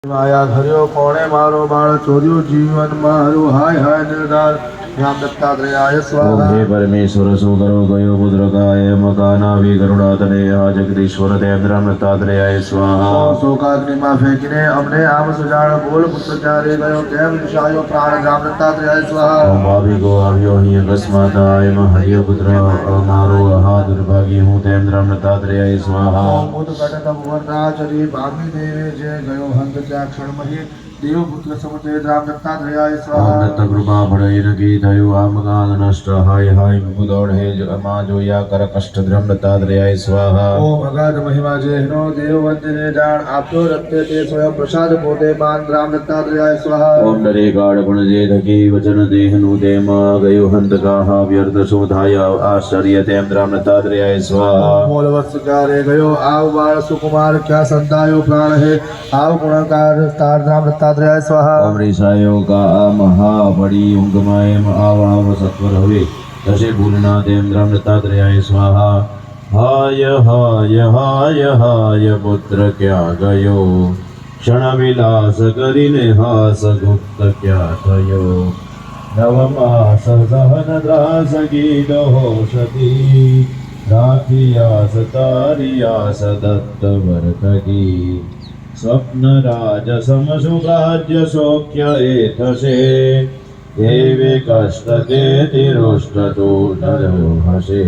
માયા ધર્યો કોણે મારો બાળ ચોર્યો જીવન મારું હાય હાય નિર્ધાર રામ દત્તાત્રેયાય સ્વાહા। हे परमेश्वर सुकरो गयो पुत्रकाय मकानाभि करुणातने जगदीश्वर देव राम दत्तात्रेयाय स्वाहा। शोकाग्नि में फेंकीने अमने आम सुजान बोल पुत्र चारे गयो केम निशायो प्राण राम दत्तात्रेयाय स्वाहा। ओम भाभी को आव्यो ही अकस्माताय हरिय पुत्र मारो हा दुर्भाग्य हूँ तेम राम दत्तात्रेयाय स्वाहा। ओम भूत कटक भुवनाचरी भाभी देवे जय गयो हंत त्या क्षण मही देव पुत्र समुद्र राम दत्तात्रेयाय स्वाहा। ओम दत्त कृपा बड़ई रखी थयो आमकाल नष्ट हाय हाय बुदौड़ हे मा जोया कर कष्ट राम दत्तात्रेयाय स्वाहा। ओम अगाध महिमा जय हिनो देव वंदने जान आपतो रत्ते ते स्वयं प्रसाद पोते मान राम दत्तात्रेयाय स्वाहा। ओम डरे गाढ़ गुण जे धकी वचन देहनु देम गयो हंत का व्यर्थ शोधाय आश्चर्य तेम राम दत्तात्रेयाय स्वाहा। बोल वत्स कार्य गयो आव बाल सुकुमार क्या संतायो प्राण है आव गुणकार तार राम दत्तात्रेयाय स्वाहा। ओम ऋषायो का महा बड़ी उंगमय आव आव सत्वर हवे तसे भूलना तेम राम दत्तात्रेयाय स्वाहा। हाय हाय हाय हाय पुत्र क्या गयो क्षण विलास करीने हास गुप्त क्या थयो नवमास सहन द्रास गीत होषती राखियास तारियास दत्त वर्तकी स्वप्न राज समसुराज्य सौख्य एथसे देवे कष्ट के तिरुष्ट तो नरो हसे।